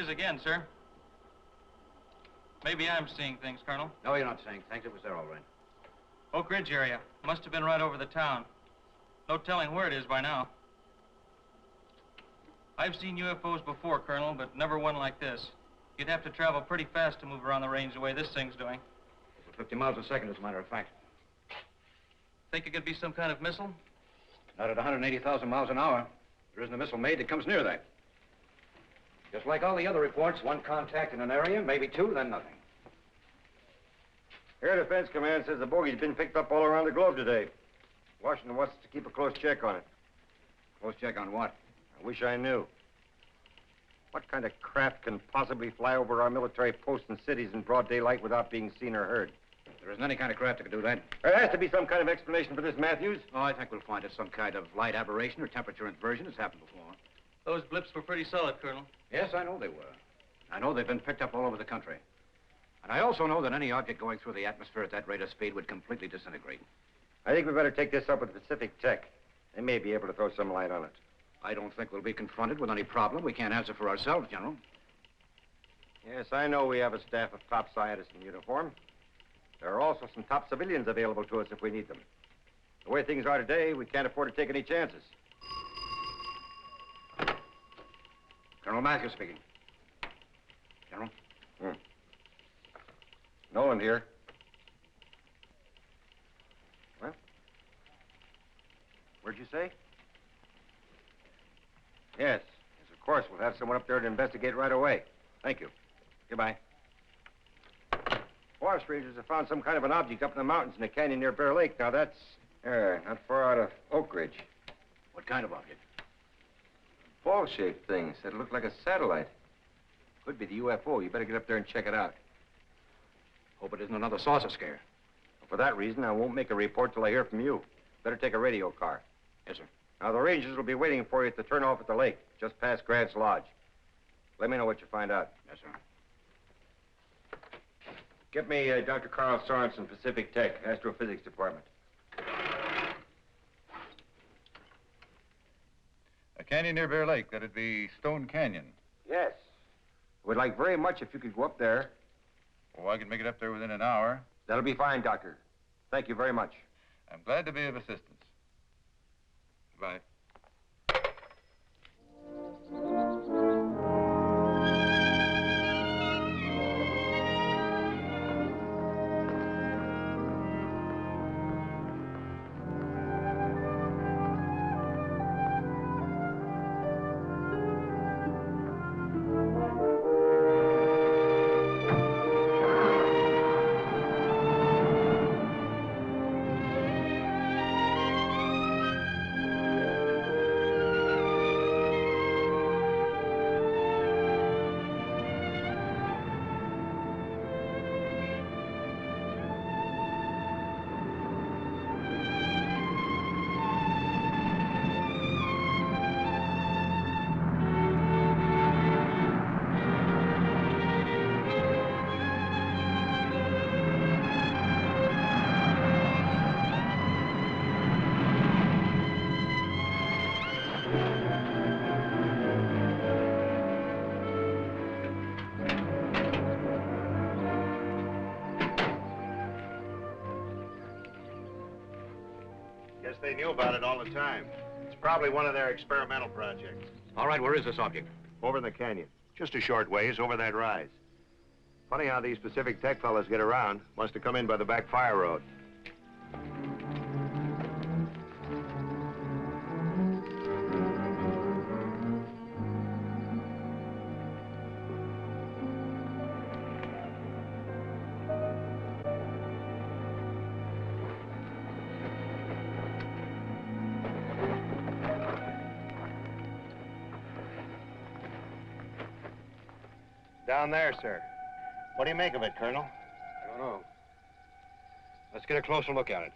is again, sir. Maybe I'm seeing things, Colonel. No, you're not seeing things. It was there all right. Oak Ridge area. Must have been right over the town. No telling where it is by now. I've seen UFOs before, Colonel, but never one like this. You'd have to travel pretty fast to move around the range the way this thing's doing. 50 miles a second, as a matter of fact. Think it could be some kind of missile? Not at 180,000 miles an hour. There isn't a missile made that comes near that. Just like all the other reports, one contact in an area, maybe two, then nothing. Air Defense Command says the bogey's been picked up all around the globe today. Washington wants to keep a close check on it. Close check on what? I wish I knew. What kind of craft can possibly fly over our military posts and cities in broad daylight without being seen or heard? There isn't any kind of craft that can do that. There has to be some kind of explanation for this, Matthews. Oh, I think we'll find it. Some kind of light aberration or temperature inversion. It's happened before. Those blips were pretty solid, Colonel. Yes, I know they were. I know they've been picked up all over the country. And I also know that any object going through the atmosphere at that rate of speed would completely disintegrate. I think we better take this up with Pacific Tech. They may be able to throw some light on it. I don't think we'll be confronted with any problem we can't answer for ourselves, General. Yes, I know we have a staff of top scientists in uniform. There are also some top civilians available to us if we need them. The way things are today, we can't afford to take any chances. Colonel Matthews speaking. General? Nolan here. Well? Where'd you say? Yes, of course. We'll have someone up there to investigate right away. Thank you. Goodbye. Forest rangers have found some kind of an object up in the mountains in a canyon near Bear Lake. Now, that's not far out of Oak Ridge. What kind of object? Ball-shaped thing. Said it looked like a satellite. Could be the UFO. You better get up there and check it out. Hope it isn't another saucer scare. Well, for that reason, I won't make a report till I hear from you. Better take a radio car. Yes, sir. Now, the rangers will be waiting for you at the turnoff at the lake, just past Grant's Lodge. Let me know what you find out. Yes, sir. Get me Dr. Carl Sorensen, Pacific Tech, Astrophysics Department. A canyon near Bear Lake. That'd be Stone Canyon. Yes. Would like very much if you could go up there. Oh, I can make it up there within an hour. That'll be fine, Doctor. Thank you very much. I'm glad to be of assistance. Goodbye. They knew about it all the time. It's probably one of their experimental projects. All right, where is this object? Over in the canyon. Just a short ways over that rise. Funny how these Pacific Tech fellas get around. Must have come in by the back fire road. Down there, sir. What do you make of it, Colonel? I don't know. Let's get a closer look at it.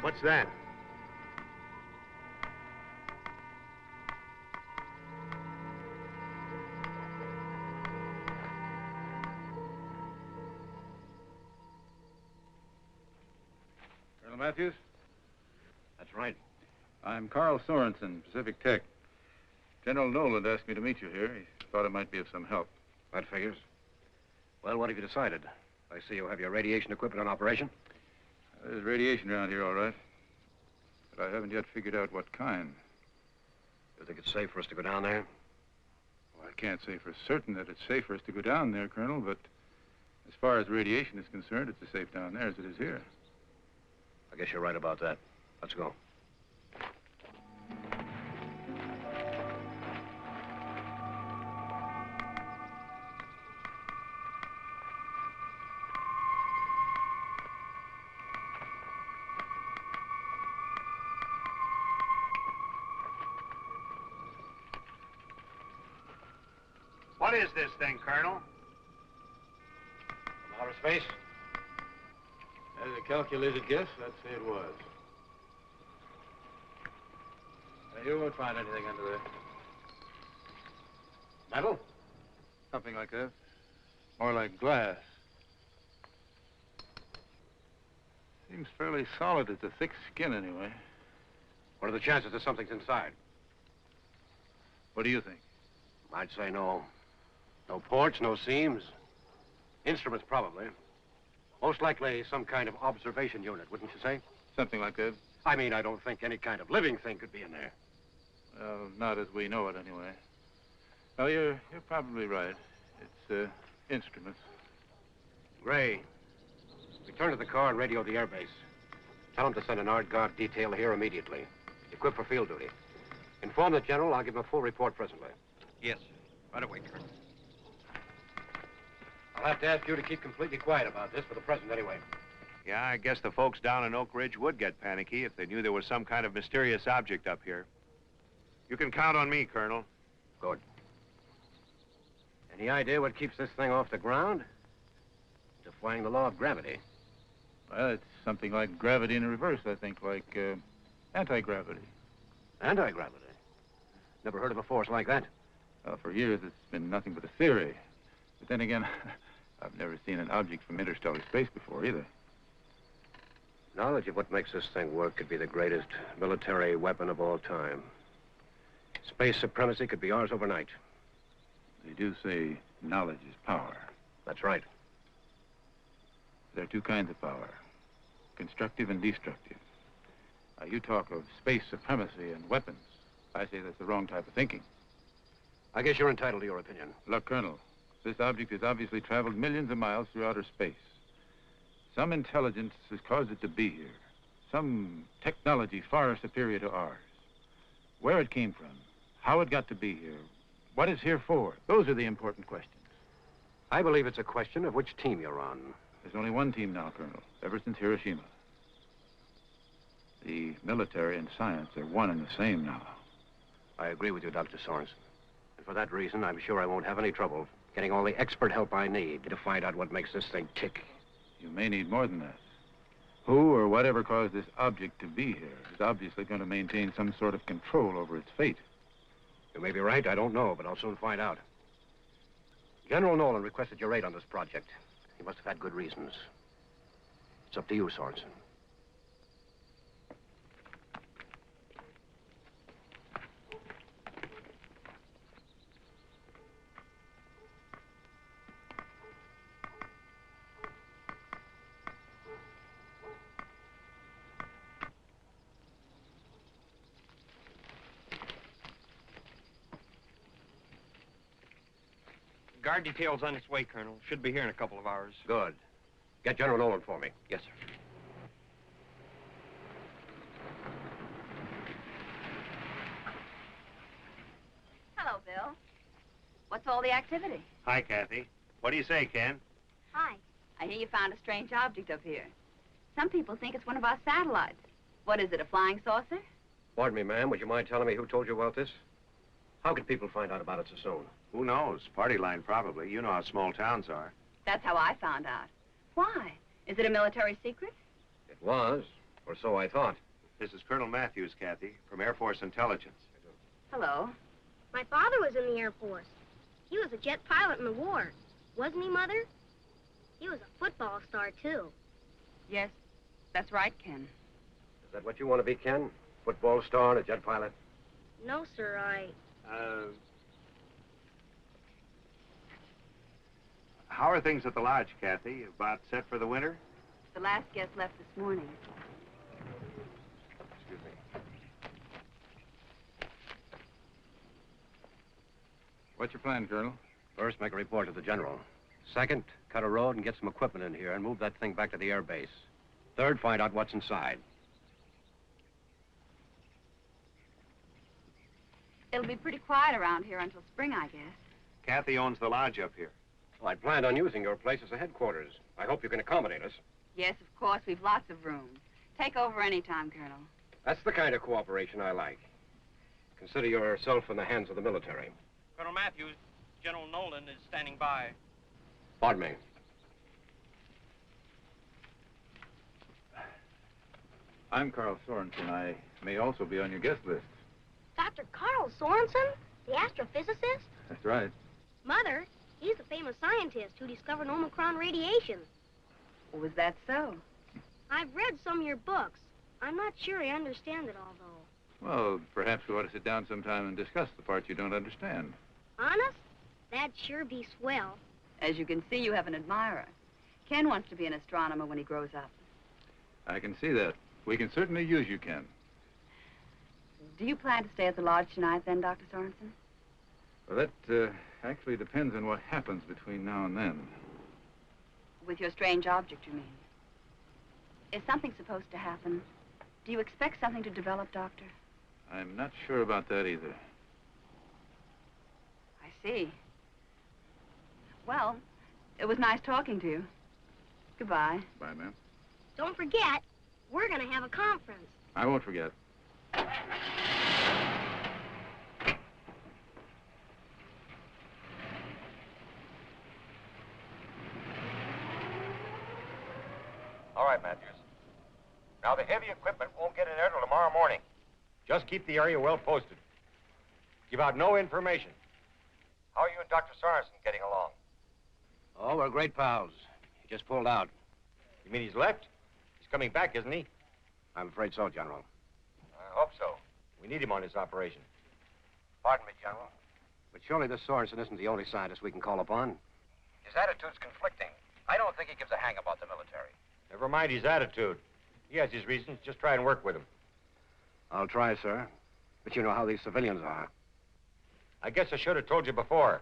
What's that? Matthews? That's right. I'm Carl Sorensen, Pacific Tech. General Nolan asked me to meet you here. He thought it might be of some help. That figures. Well, what have you decided? I see you have your radiation equipment on operation. There's radiation around here, all right. But I haven't yet figured out what kind. You think it's safe for us to go down there? Well, I can't say for certain that it's safe for us to go down there, Colonel, but as far as radiation is concerned, it's as safe down there as it is here. I guess you're right about that. Let's go. What is this thing, Colonel? From outer space? As a calculated guess, I'd say it was. You won't find anything under there. Metal? Something like that. More like glass. Seems fairly solid. It's a thick skin, anyway. What are the chances that something's inside? What do you think? I'd say no. No ports, no seams. Instruments, probably. Most likely some kind of observation unit, wouldn't you say? Something like that. I mean, I don't think any kind of living thing could be in there. Well, not as we know it, anyway. Well, you're probably right. It's, instruments. Gray, return to the car and radio the airbase. Tell them to send an art guard detail here immediately. Equipped for field duty. Inform the general. I'll give him a full report presently. Yes, sir. Right away, Colonel. I'll have to ask you to keep completely quiet about this, for the present anyway. Yeah, I guess the folks down in Oak Ridge would get panicky if they knew there was some kind of mysterious object up here. You can count on me, Colonel. Good. Any idea what keeps this thing off the ground? Defying the law of gravity. Well, it's something like gravity in reverse, I think, like, anti-gravity. Anti-gravity? Never heard of a force like that. Well, for years, it's been nothing but a theory. But then again, I've never seen an object from interstellar space before, either. Knowledge of what makes this thing work could be the greatest military weapon of all time. Space supremacy could be ours overnight. They do say knowledge is power. That's right. There are two kinds of power, constructive and destructive. Now, you talk of space supremacy and weapons. I say that's the wrong type of thinking. I guess you're entitled to your opinion. Look, Colonel, this object has obviously traveled millions of miles through outer space. Some intelligence has caused it to be here. Some technology far superior to ours. Where it came from, how it got to be here, what it's here for, those are the important questions. I believe it's a question of which team you're on. There's only one team now, Colonel, ever since Hiroshima. The military and science are one and the same now. I agree with you, Dr. Sorensen. And for that reason, I'm sure I won't have any trouble getting all the expert help I need to find out what makes this thing tick. You may need more than that. Who or whatever caused this object to be here is obviously going to maintain some sort of control over its fate. You may be right, I don't know, but I'll soon find out. General Nolan requested your aid on this project. He must have had good reasons. It's up to you, Sorensen. Guard detail's on its way, Colonel. Should be here in a couple of hours. Good. Get General Nolan for me. Yes, sir. Hello, Bill. What's all the activity? Hi, Kathy. What do you say, Ken? Hi. I hear you found a strange object up here. Some people think it's one of our satellites. What is it, a flying saucer? Pardon me, ma'am. Would you mind telling me who told you about this? How could people find out about it so soon? Who knows? Party line, probably. You know how small towns are. That's how I found out. Why? Is it a military secret? It was, or so I thought. This is Colonel Matthews, Kathy, from Air Force Intelligence. Hello. My father was in the Air Force. He was a jet pilot in the war. Wasn't he, Mother? He was a football star, too. Yes, that's right, Ken. that what you want to be, Ken? Football star and a jet pilot? No, sir, How are things at the lodge, Kathy? About set for the winter? The last guest left this morning. Excuse me. What's your plan, Colonel? First, make a report to the general. Second, cut a road and get some equipment in here and move that thing back to the air base. Third, find out what's inside. It'll be pretty quiet around here until spring, I guess. Kathy owns the lodge up here. Well, I planned on using your place as a headquarters. I hope you can accommodate us. Yes, of course. We've lots of room. Take over any time, Colonel. That's the kind of cooperation I like. Consider yourself in the hands of the military. Colonel Matthews, General Nolan is standing by. Pardon me. I'm Carl Sorensen. I may also be on your guest list. Dr. Carl Sorensen, the astrophysicist? That's right. Mother, he's the famous scientist who discovered Omicron radiation. Was that so? I've read some of your books. I'm not sure I understand it all, though. Well, perhaps we ought to sit down sometime and discuss the parts you don't understand. Honest? That'd sure be swell. As you can see, you have an admirer. Ken wants to be an astronomer when he grows up. I can see that. We can certainly use you, Ken. Do you plan to stay at the lodge tonight, then, Dr. Sorensen? Well, that actually depends on what happens between now and then. With your strange object, you mean? Is something supposed to happen? Do you expect something to develop, Doctor? I'm not sure about that either. I see. Well, it was nice talking to you. Goodbye. Bye, ma'am. Don't forget, we're gonna have a conference. I won't forget. All right, Matthews. Now, the heavy equipment won't get in there till tomorrow morning. Just keep the area well posted. Give out no information. How are you and Dr. Sorensen getting along? Oh, we're great pals. He just pulled out. You mean he's left? He's coming back, isn't he? I'm afraid so, General. I hope so. We need him on this operation. Pardon me, General. But surely this Sorensen isn't the only scientist we can call upon. His attitude's conflicting. I don't think he gives a hang about the military. Never mind his attitude. He has his reasons. Just try and work with him. I'll try, sir. But you know how these civilians are. I guess I should have told you before.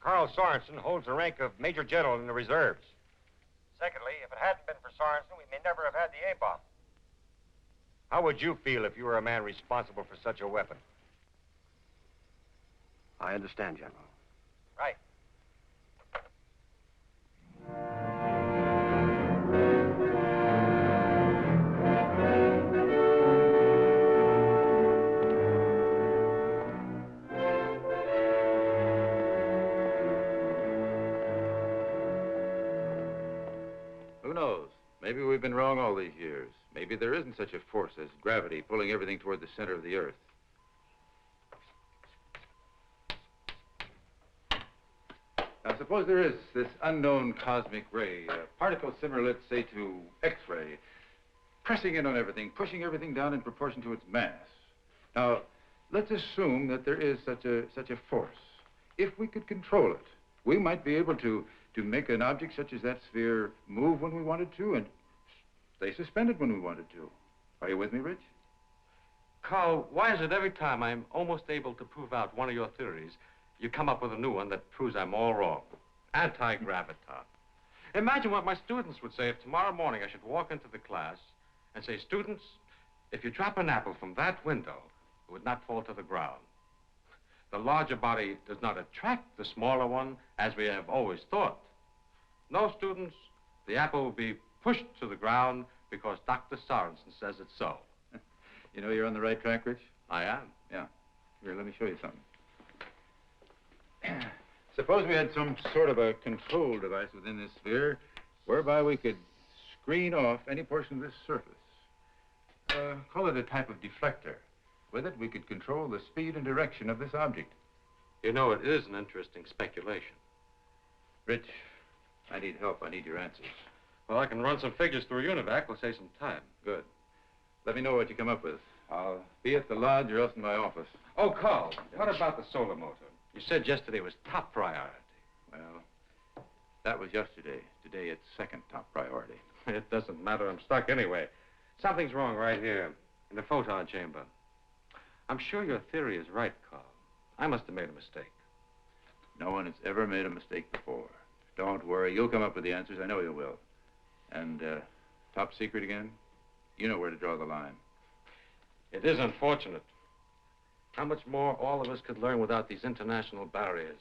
Carl Sorensen holds the rank of Major General in the reserves. Secondly, if it hadn't been for Sorensen, we may never have had the A-bomb. How would you feel if you were a man responsible for such a weapon? I understand, General. Right. Who knows? Maybe we've been wrong all these years. Maybe there isn't such a force as gravity pulling everything toward the center of the Earth. Now, suppose there is this unknown cosmic ray, a particle similar, let's say, to X-ray, pressing in on everything, pushing everything down in proportion to its mass. Now, let's assume that there is such a force. If we could control it, we might be able to make an object such as that sphere move when we wanted to and stay suspended when we wanted to. Are you with me, Rich? Carl, why is it every time I'm almost able to prove out one of your theories, you come up with a new one that proves I'm all wrong? Anti-graviton. Imagine what my students would say if tomorrow morning I should walk into the class and say, students, if you drop an apple from that window, it would not fall to the ground. The larger body does not attract the smaller one, as we have always thought. No, students, the apple will be pushed to the ground because Dr. Sorensen says it's so. You know you're on the right track, Rich? I am. Yeah. Here, let me show you something. Suppose we had some sort of a control device within this sphere whereby we could screen off any portion of this surface. Call it a type of deflector. With it, we could control the speed and direction of this object. You know, it is an interesting speculation. Rich, I need help. I need your answers. Well, I can run some figures through UNIVAC. We'll save some time. Good. Let me know what you come up with. I'll be at the lodge or else in my office. Oh, Carl, what about the solar motor? You said yesterday was top priority. Well, that was yesterday. Today, it's second top priority. It doesn't matter. I'm stuck anyway. Something's wrong right here, in the photon chamber. I'm sure your theory is right, Carl. I must have made a mistake. No one has ever made a mistake before. Don't worry. You'll come up with the answers. I know you will. And, top secret again? You know where to draw the line. It is unfortunate. How much more all of us could learn without these international barriers.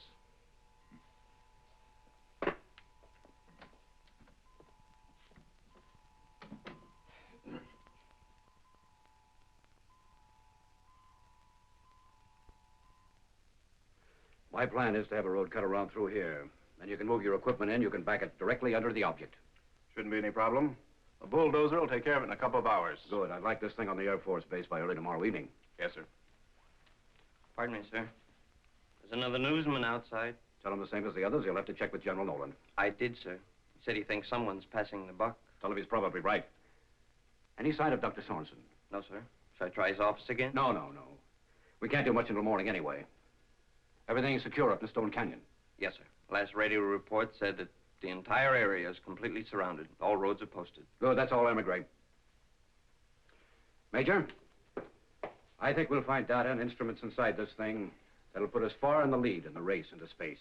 My plan is to have a road cut around through here. Then you can move your equipment in. You can back it directly under the object. Shouldn't be any problem. A bulldozer will take care of it in a couple of hours. Good. I'd like this thing on the Air Force Base by early tomorrow evening. Yes, sir. Pardon me, sir. There's another newsman outside. Tell him the same as the others. He'll have to check with General Nolan. I did, sir. He said he thinks someone's passing the buck. Tell him he's probably right. Any sign of Dr. Sorensen? No, sir. Should I try his office again? No. We can't do much until morning anyway. Everything's secure up in Stone Canyon. Yes, sir. Last radio report said that the entire area is completely surrounded. All roads are posted. Good, that's all, Emigrate. Major, I think we'll find data and instruments inside this thing that'll put us far in the lead in the race into space.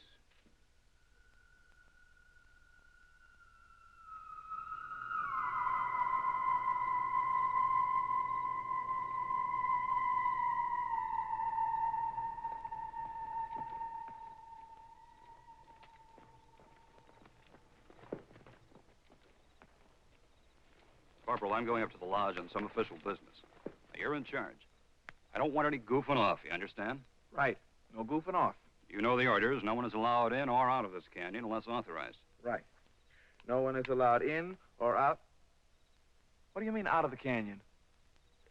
Corporal, I'm going up to the lodge on some official business. Now, you're in charge. I don't want any goofing off, you understand? Right. No goofing off. You know the orders. No one is allowed in or out of this canyon unless authorized. Right. No one is allowed in or out. What do you mean, out of the canyon?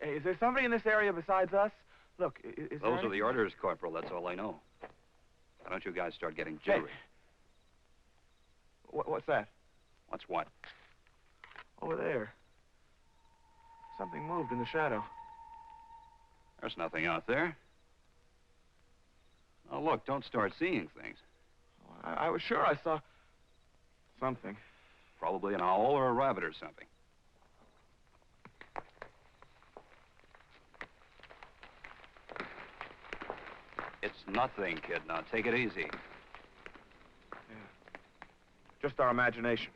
Is there somebody in this area besides us? Look, is there Those are the orders, Corporal. That's all I know. Why don't you guys start getting jittery? Hey. What's that? What's what? Over there. Something moved in the shadow. There's nothing out there. Now, look, don't start seeing things. I was sure I saw something. Probably an owl or a rabbit or something. It's nothing, kid. Now, take it easy. Yeah. Just our imagination.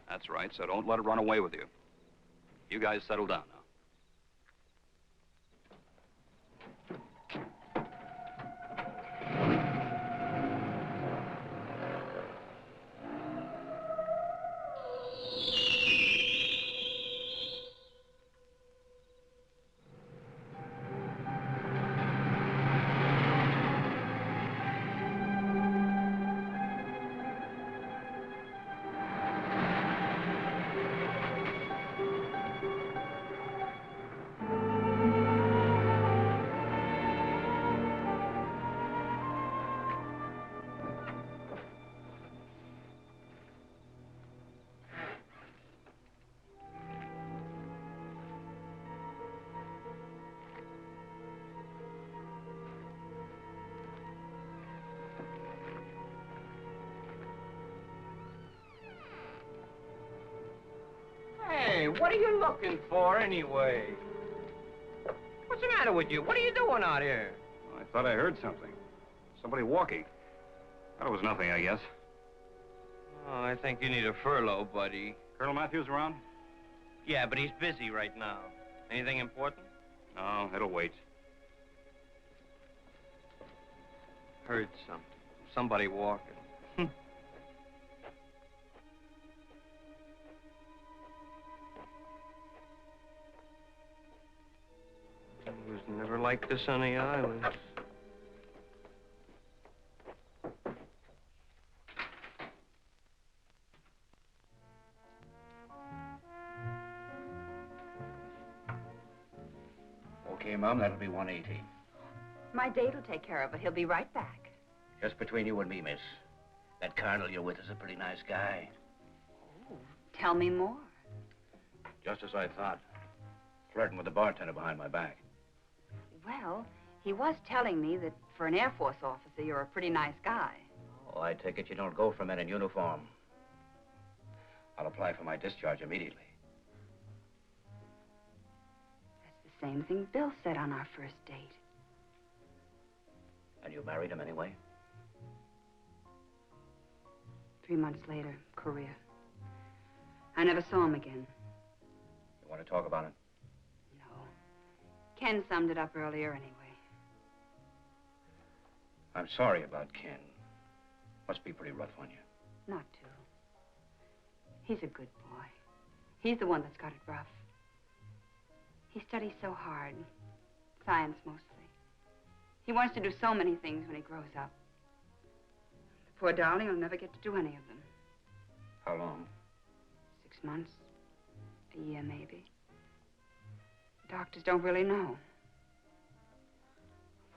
That's right, so don't let it run away with you. You guys settle down now. Hey, what are you looking for anyway? What's the matter with you? What are you doing out here? I thought I heard something. Somebody walking. That was nothing, I guess. Oh, I think you need a furlough, buddy. Colonel Matthews around? Yeah, but he's busy right now. Anything important? No, it'll wait. Heard something. Somebody walking. It was never like this on the islands. Okay, Mom, that'll be 180. My date will take care of it. He'll be right back. Just between you and me, miss. That colonel you're with is a pretty nice guy. Oh, tell me more. Just as I thought. flirting with the bartender behind my back. Well, he was telling me that for an Air Force officer, you're a pretty nice guy. Oh, I take it you don't go for men in uniform. I'll apply for my discharge immediately. That's the same thing Bill said on our first date. And you married him anyway? 3 months later, Korea. I never saw him again. You want to talk about it? No. Ken summed it up earlier anyway. I'm sorry about Ken. Must be pretty rough on you. Not to. He's a good boy. He's the one that's got it rough. He studies so hard. Science mostly. He wants to do so many things when he grows up. The poor darling will never get to do any of them. How long? 6 months. A year, maybe. Doctors don't really know.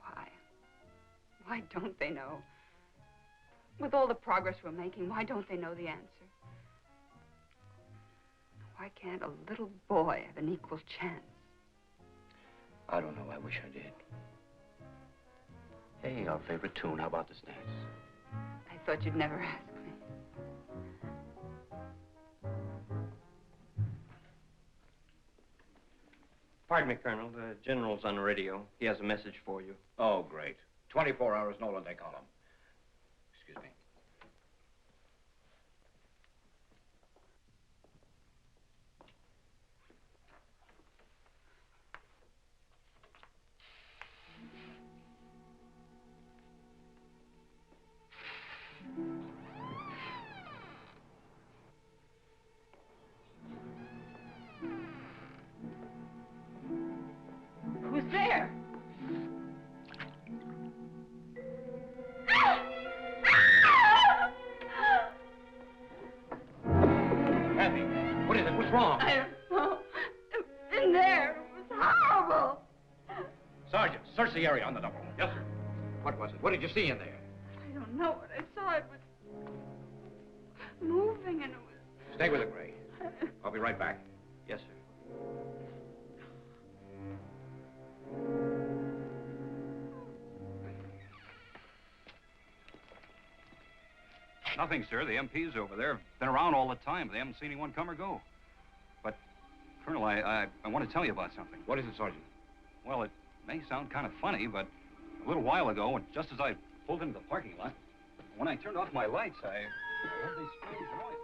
Why? Why don't they know? With all the progress we're making, why don't they know the answer? Why can't a little boy have an equal chance? I don't know. I wish I did. Hey, our favorite tune. How about this dance? I thought you'd never ask me. Pardon me, Colonel. The general's on the radio. He has a message for you. Oh, great. 24 hours, Nolan, they call him. Excuse me. Who's there? Kathy, what is it? What's wrong? I don't know. In there. It was horrible. Sergeant, search the area on the double. Yes, sir. What was it? What did you see in there? I don't know what I saw. It was moving and it was... Stay with it, Gray. I'll be right back. Yes, sir. Nothing, sir. The MPs over there have been around all the time, but they haven't seen anyone come or go. But, Colonel, I want to tell you about something. What is it, Sergeant? Well, it may sound kind of funny, but a little while ago, just as I pulled into the parking lot, when I turned off my lights, I heard this strange noise.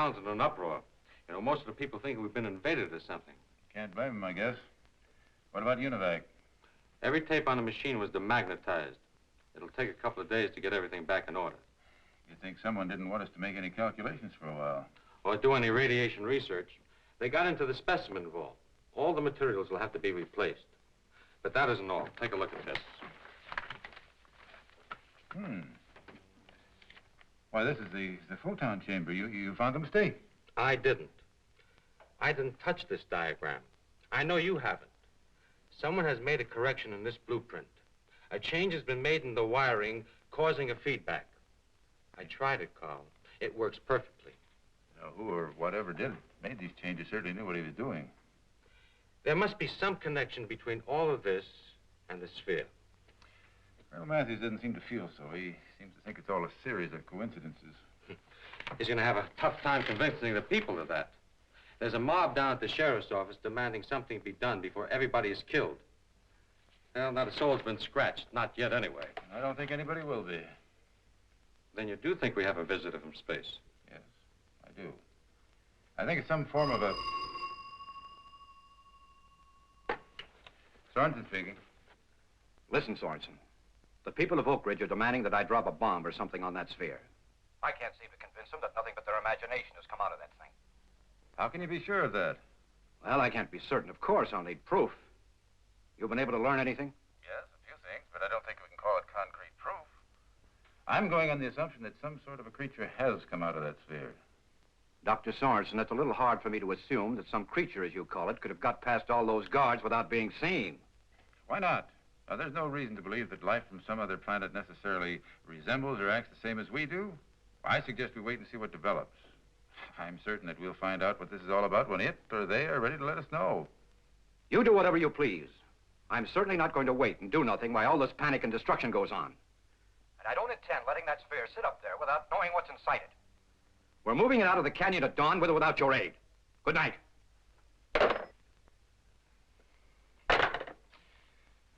town's in an uproar. You know, most of the people think we've been invaded or something. Can't blame him, I guess. What about Univac? Every tape on the machine was demagnetized. It'll take a couple of days to get everything back in order. You think someone didn't want us to make any calculations for a while? Or do any radiation research. They got into the specimen vault. All the materials will have to be replaced. But that isn't all. Take a look at this. Why, this is the photon chamber. You found a mistake. I didn't. I didn't touch this diagram. I know you haven't. Someone has made a correction in this blueprint. A change has been made in the wiring, causing a feedback. I tried it, Carl. It works perfectly. Now, who or whatever made these changes certainly knew what he was doing. There must be some connection between all of this and the sphere. Colonel Matthews doesn't seem to feel so. He seems to think it's all a series of coincidences. He's going to have a tough time convincing the people of that. There's a mob down at the sheriff's office demanding something be done before everybody is killed. Well, not a soul's been scratched. Not yet, anyway. I don't think anybody will be. Then you do think we have a visitor from space? Yes, I do. I think it's some form of a... Sorensen speaking. Listen, Sorensen. The people of Oak Ridge are demanding that I drop a bomb or something on that sphere. I can't seem to convince them that nothing but their imagination has come out of that thing. How can you be sure of that? Well, I can't be certain. Of course, I'll need proof. You've been able to learn anything? Yes, a few things, but I don't think we can call it concrete proof. I'm going on the assumption that some sort of a creature has come out of that sphere. Dr. Sorensen, it's a little hard for me to assume that some creature, as you call it, could have got past all those guards without being seen. Why not? Now, there's no reason to believe that life from some other planet necessarily resembles or acts the same as we do. I suggest we wait and see what develops. I'm certain that we'll find out what this is all about when it or they are ready to let us know. You do whatever you please. I'm certainly not going to wait and do nothing while all this panic and destruction goes on. And I don't intend letting that sphere sit up there without knowing what's inside it. We're moving it out of the canyon at dawn with or without your aid. Good night.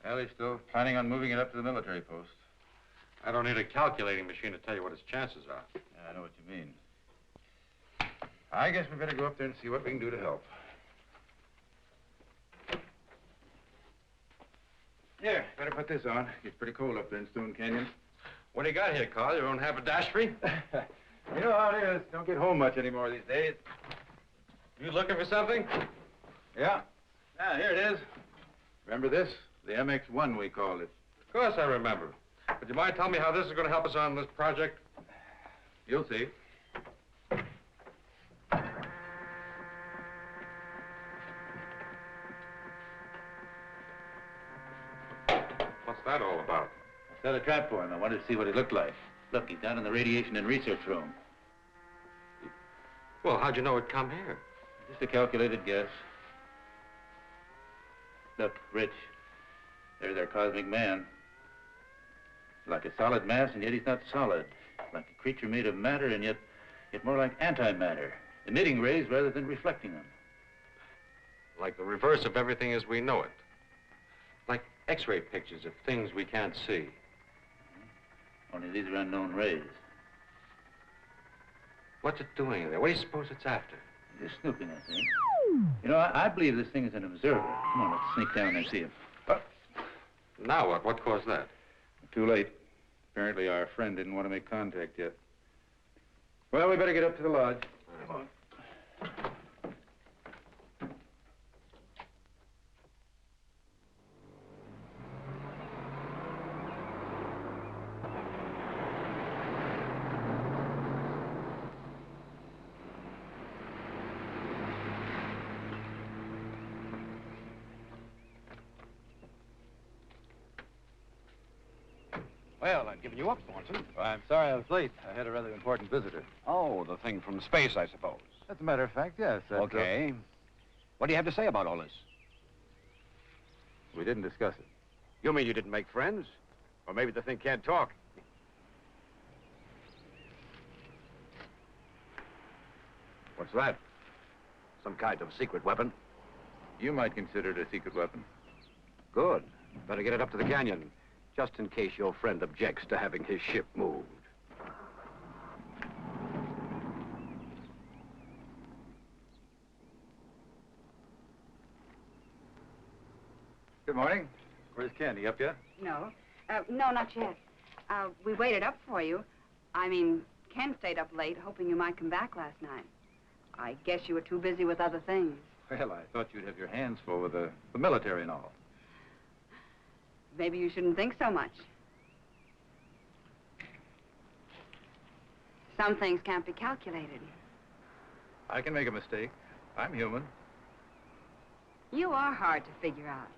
Well, he's still planning on moving it up to the military post. I don't need a calculating machine to tell you what its chances are. Yeah, I know what you mean. I guess we better go up there and see what we can do to help. Here, better put this on. It's pretty cold up there in Stone Canyon. What do you got here, Carl? Your own haberdashery? You know how it is. Don't get home much anymore these days. You looking for something? Yeah. Ah, here it is. Remember this? The MX-1, we called it. Of course I remember. But you mind telling me how this is going to help us on this project? You'll see. What's that all about? I set a trap for him. I wanted to see what he looked like. Look, he's down in the radiation and research room. Well, how'd you know it'd come here? Just a calculated guess. Look, Rich. There's our cosmic man. Like a solid mass, and yet he's not solid. Like a creature made of matter, and yet more like antimatter. Emitting rays rather than reflecting them. Like the reverse of everything as we know it. Like X-ray pictures of things we can't see. Only these are unknown rays. What's it doing there? What do you suppose it's after? Just snooping, I think. You know, I believe this thing is an observer. Come on, let's sneak down and see him. Oh. Now what? What caused that? Too late. Apparently our friend didn't want to make contact yet. Well, we better get up to the lodge. Come on. Well, I'd given you up, Thornton. Well, I'm sorry I was late. I had a rather important visitor. Oh, the thing from space, I suppose. As a matter of fact, yes. Okay. What do you have to say about all this? We didn't discuss it. You mean you didn't make friends? Or maybe the thing can't talk. What's that? Some kind of secret weapon? You might consider it a secret weapon. Good. Better get it up to the canyon, just in case your friend objects to having his ship moved. Good morning. Where's Candy? Up yet? No. No, not yet. We waited up for you. I mean, Ken stayed up late, hoping you might come back last night. I guess you were too busy with other things. Well, I thought you'd have your hands full with the military and all. Maybe you shouldn't think so much. Some things can't be calculated. I can make a mistake. I'm human. You are hard to figure out.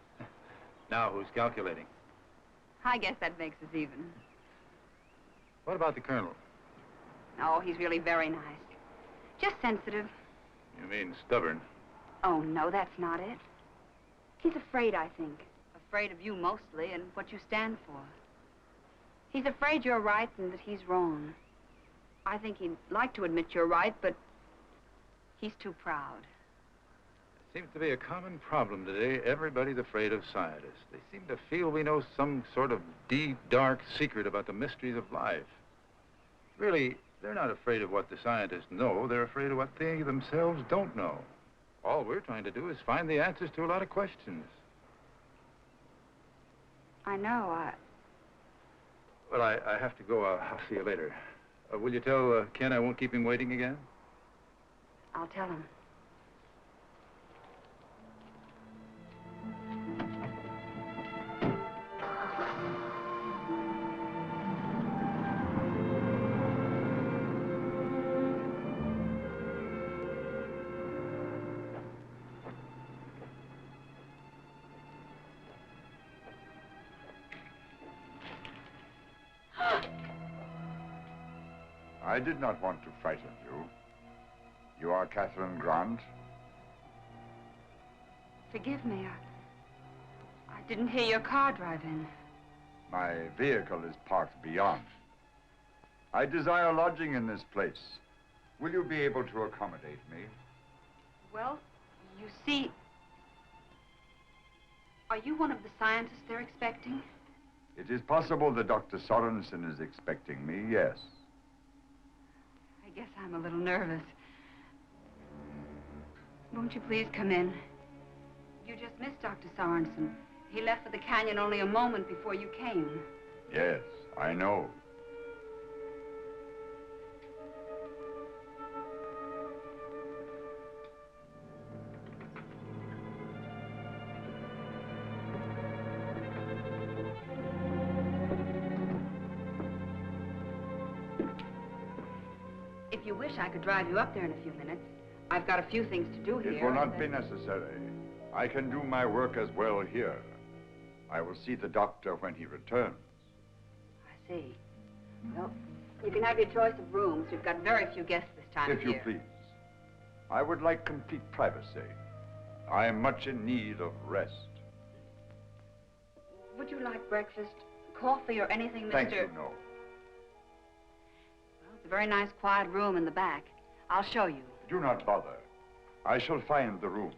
Now, who's calculating? I guess that makes us even. What about the Colonel? Oh, he's really very nice. Just sensitive. You mean stubborn? Oh, no, that's not it. He's afraid, I think. Afraid of you mostly and what you stand for. He's afraid you're right and that he's wrong. I think he'd like to admit you're right, but he's too proud. Seems to be a common problem today. Everybody's afraid of scientists. They seem to feel we know some sort of deep, dark secret about the mysteries of life. Really, they're not afraid of what the scientists know. They're afraid of what they themselves don't know. All we're trying to do is find the answers to a lot of questions. I know. Well, I have to go. I'll see you later. Will you tell Ken I won't keep him waiting again? I'll tell him. I did not want to frighten you. You are Catherine Grant? Forgive me. I didn't hear your car drive in. My vehicle is parked beyond. I desire lodging in this place. Will you be able to accommodate me? Well, you see... Are you one of the scientists they're expecting? It is possible that Dr. Sorensen is expecting me, yes. I guess I'm a little nervous. Won't you please come in? You just missed Dr. Sorensen. He left for the canyon only a moment before you came. Yes, I know. If you wish, I could drive you up there in a few minutes. I've got a few things to do here. It will not be necessary. I can do my work as well here. I will see the doctor when he returns. I see. Well, you can have your choice of rooms. We've got very few guests this time of year. If you please. I would like complete privacy. I am much in need of rest. Would you like breakfast, coffee, or anything, Mr.? Thank you, no. Well, it's a very nice, quiet room in the back. I'll show you. Do not bother. I shall find the room.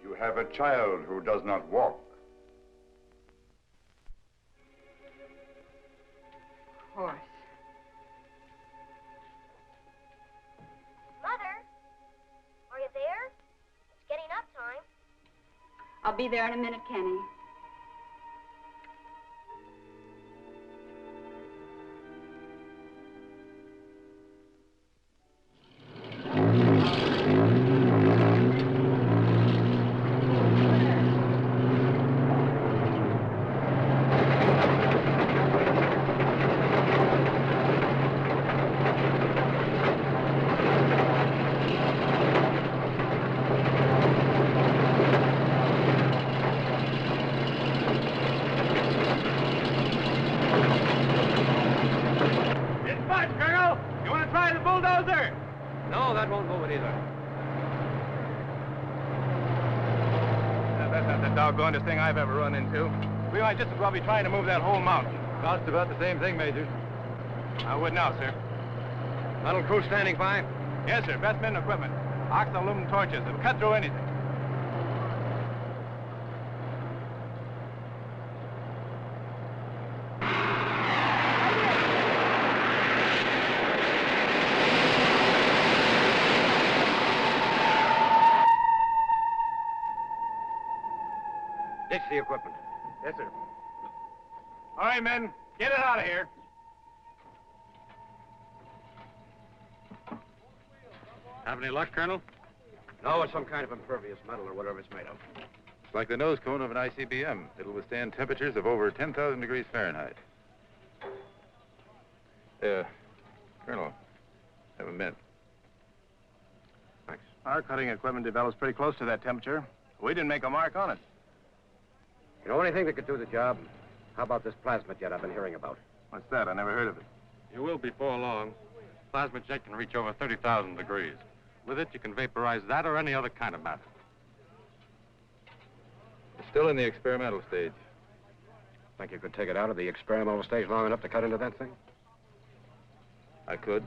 You have a child who does not walk. Of course. Mother, are you there? It's getting up time. I'll be there in a minute, Kenny. Doggone thing I've ever run into. We might just as well be trying to move that whole mountain. Costs about the same thing, Major. I would now, sir. Metal crew standing by? Yes, sir. Best men and equipment. Ox and aluminum torches. It'll cut through anything. Ditch the equipment. Yes, sir. All right, men, get it out of here. Have any luck, Colonel? No, it's some kind of impervious metal or whatever it's made of. It's like the nose cone of an ICBM. It'll withstand temperatures of over 10,000 degrees Fahrenheit. Colonel, have a minute. Thanks. Our cutting equipment develops pretty close to that temperature. We didn't make a mark on it. You know anything that could do the job? How about this plasma jet I've been hearing about? What's that? I never heard of it. You will before long. Plasma jet can reach over 30,000 degrees. With it, you can vaporize that or any other kind of matter. It's still in the experimental stage. Think you could take it out of the experimental stage long enough to cut into that thing? I could,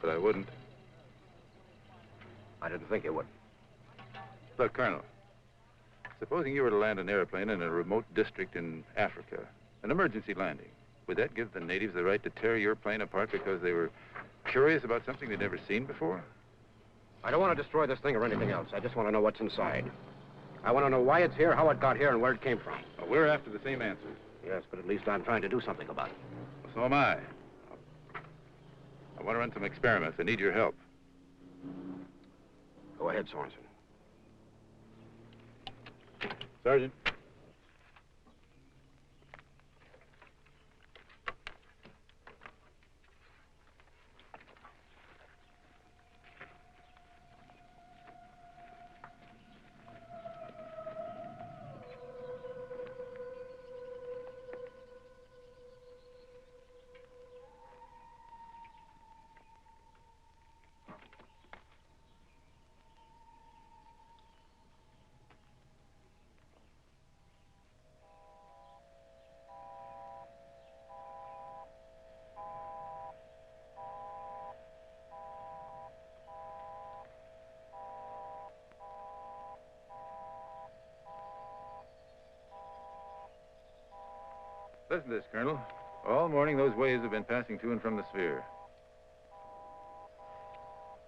but I wouldn't. I didn't think you would. Look, Colonel, supposing you were to land an airplane in a remote district in Africa, an emergency landing, would that give the natives the right to tear your plane apart because they were curious about something they'd never seen before? I don't want to destroy this thing or anything else. I just want to know what's inside. I want to know why it's here, how it got here, and where it came from. Well, we're after the same answer. Yes, but at least I'm trying to do something about it. Well, so am I. I want to run some experiments. I need your help. Go ahead, Sorensen. Sergeant. Listen to this, Colonel. All morning, those waves have been passing to and from the sphere.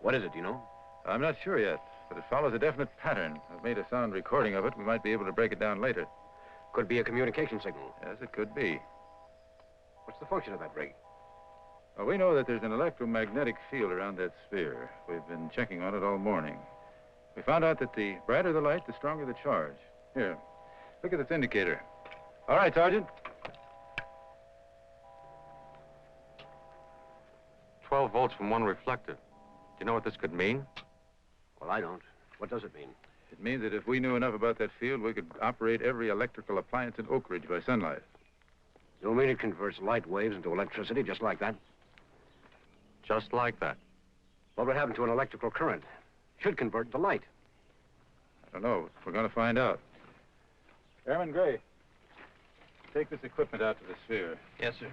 What is it, do you know? I'm not sure yet, but it follows a definite pattern. I've made a sound recording of it. We might be able to break it down later. Could be a communication signal. Yes, it could be. What's the function of that rig? Well, we know that there's an electromagnetic field around that sphere. We've been checking on it all morning. We found out that the brighter the light, the stronger the charge. Here, look at this indicator. All right, Sergeant. 12 volts from one reflector. Do you know what this could mean? Well, I don't. What does it mean? It means that if we knew enough about that field, we could operate every electrical appliance in Oak Ridge by sunlight. You mean it converts light waves into electricity just like that? Just like that. What would happen to an electrical current? Should convert to light. I don't know. We're going to find out. Airman Gray, take this equipment out to the sphere. Yes, sir.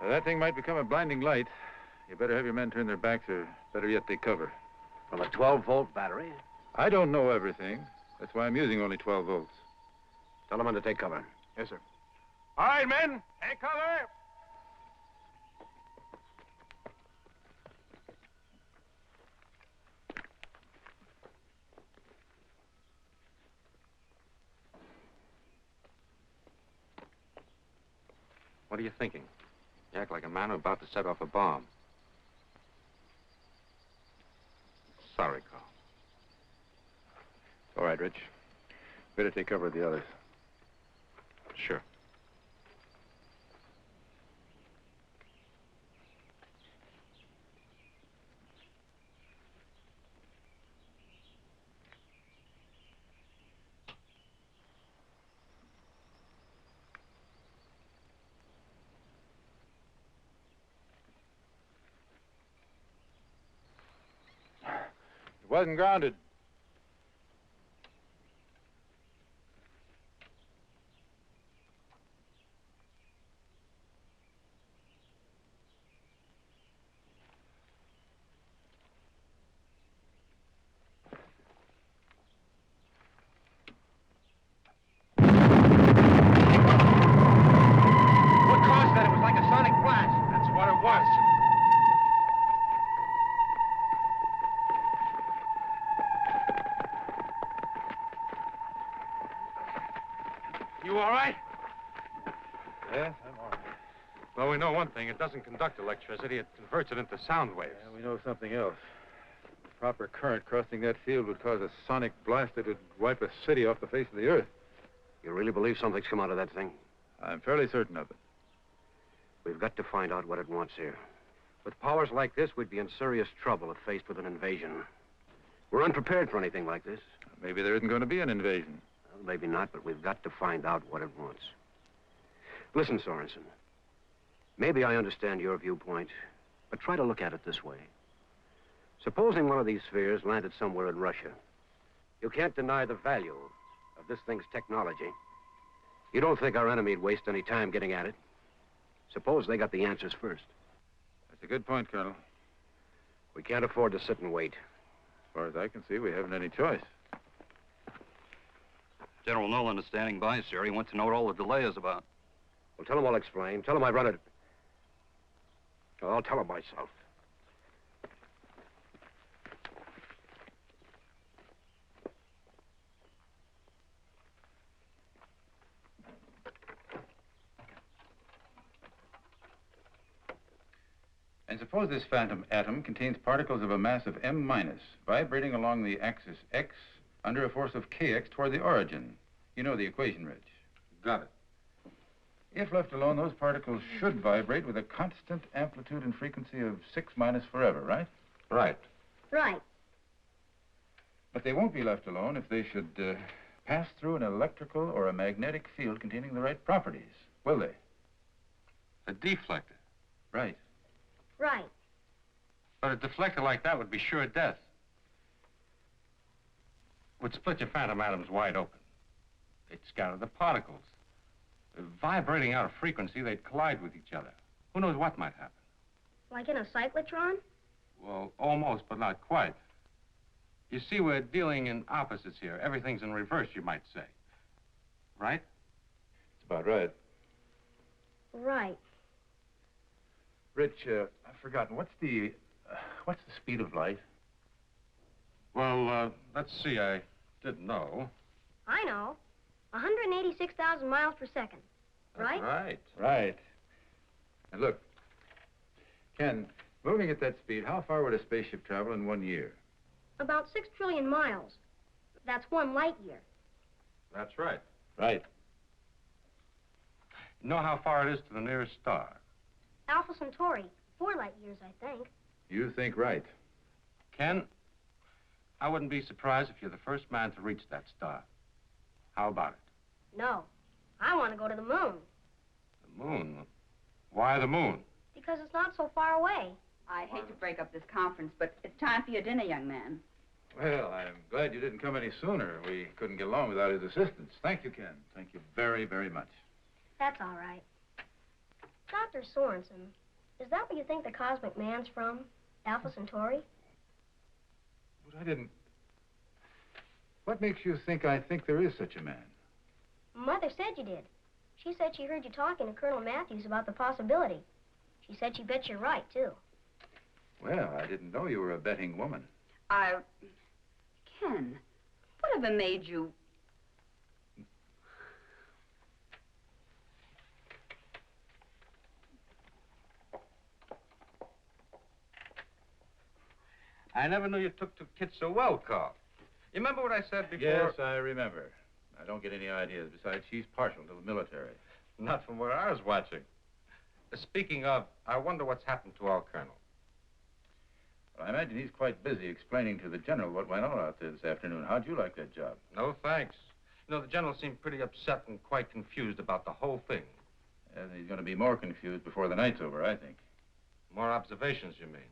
That thing might become a blinding light. You better have your men turn their backs, or better yet, take cover. From a 12-volt battery? I don't know everything. That's why I'm using only 12 volts. Tell them to take cover. Yes, sir. All right, men, take cover. What are you thinking? You act like a man about to set off a bomb. Sorry, Carl. All right, Rich. Better take cover of the others. Sure. It wasn't grounded. You all right? Yes, I'm all right. Well, we know one thing. It doesn't conduct electricity. It converts it into sound waves. Yeah, we know something else. The proper current crossing that field would cause a sonic blast that would wipe a city off the face of the earth. You really believe something's come out of that thing? I'm fairly certain of it. We've got to find out what it wants here. With powers like this, we'd be in serious trouble if faced with an invasion. We're unprepared for anything like this. Maybe there isn't going to be an invasion. Well, maybe not, but we've got to find out what it wants. Listen, Sorensen. Maybe I understand your viewpoint, but try to look at it this way. Supposing one of these spheres landed somewhere in Russia. You can't deny the value of this thing's technology. You don't think our enemy'd waste any time getting at it? Suppose they got the answers first. That's a good point, Colonel. We can't afford to sit and wait. As far as I can see, we haven't any choice. General Nolan is standing by, sir. He wants to know what all the delay is about. Well, tell him I'll explain. Tell him I run it. Oh, I'll tell him myself. And suppose this phantom atom contains particles of a mass of M- vibrating along the axis X under a force of Kx toward the origin. You know the equation, Rich. Got it. If left alone, those particles should vibrate with a constant amplitude and frequency of 6- forever, right? Right. Right. But they won't be left alone if they should pass through an electrical or a magnetic field containing the right properties, will they? A deflector. Right. Right. But a deflector like that would be sure death. Would split your phantom atoms wide open. They'd scatter the particles. Vibrating out of frequency, they'd collide with each other. Who knows what might happen? Like in a cyclotron? Well, almost, but not quite. You see, we're dealing in opposites here. Everything's in reverse, you might say. Right? That's about right. Right. Rich, I've forgotten. What's the speed of light? Well, let's see. I didn't know. I know. 186,000 miles per second. Right? Right. Right. And look, Ken, moving at that speed, how far would a spaceship travel in 1 year? About 6 trillion miles. That's 1 light year. That's right. Right. You know how far it is to the nearest star? Alpha Centauri, 4 light years, I think. You think right. Ken, I wouldn't be surprised if you're the first man to reach that star. How about it? No. I want to go to the moon. The moon? Why the moon? Because it's not so far away. I hate to break up this conference, but it's time for your dinner, young man. Well, I'm glad you didn't come any sooner. We couldn't get along without his assistance. Thank you, Ken. Thank you very, very much. That's all right. Dr. Sorensen, is that where you think the cosmic man's from? Alpha Centauri? But I didn't... What makes you think I think there is such a man? Mother said you did. She said she heard you talking to Colonel Matthews about the possibility. She said she bet you're right, too. Well, I didn't know you were a betting woman. Ken, whatever made you... I never knew you took to kids so well, Carl. You remember what I said before? Yes, I remember. I don't get any ideas. Besides, she's partial to the military. Not from where I was watching. Speaking of, I wonder what's happened to our colonel. Well, I imagine he's quite busy explaining to the general what went on out there this afternoon. How'd you like that job? No, thanks. You know, the general seemed pretty upset and quite confused about the whole thing. And he's going to be more confused before the night's over, I think. More observations, you mean?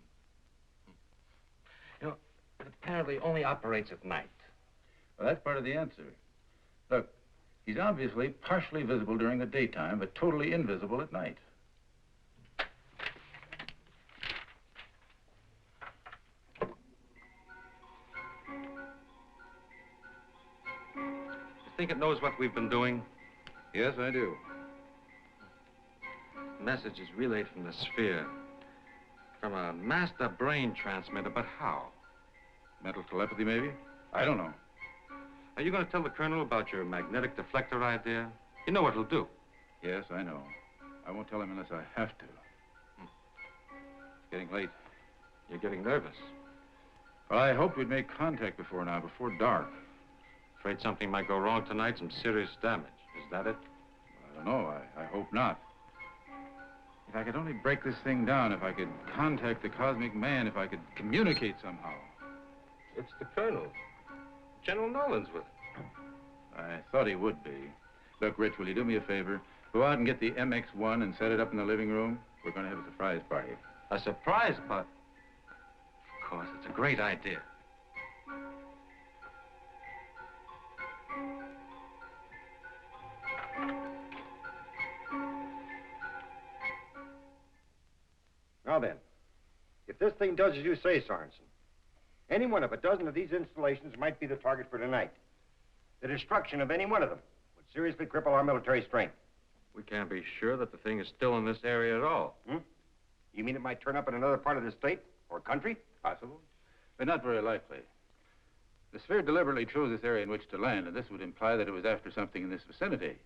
You know, it apparently only operates at night. Well, that's part of the answer. Look, he's obviously partially visible during the daytime, but totally invisible at night. You think it knows what we've been doing? Yes, I do. The message is relayed from the sphere. From a master brain transmitter, but how? Mental telepathy, maybe? I don't know. Are you going to tell the colonel about your magnetic deflector idea? You know what he'll do. Yes, I know. I won't tell him unless I have to. It's getting late. You're getting nervous. Well, I hoped we'd make contact before now, before dark. Afraid something might go wrong tonight, some serious damage. Is that it? I don't know. I hope not. If I could only break this thing down, if I could contact the cosmic man, if I could communicate somehow. It's the Colonel. General Nolan's with him. I thought he would be. Look, Rich, will you do me a favor? Go out and get the MX-1 and set it up in the living room. We're going to have a surprise party. A surprise party? Of course, it's a great idea. Now then, if this thing does as you say, Sorensen, any one of a dozen of these installations might be the target for tonight. The destruction of any one of them would seriously cripple our military strength. We can't be sure that the thing is still in this area at all. You mean it might turn up in another part of the state or country? Possible, but not very likely. The sphere deliberately chose this area in which to land, and this would imply that it was after something in this vicinity.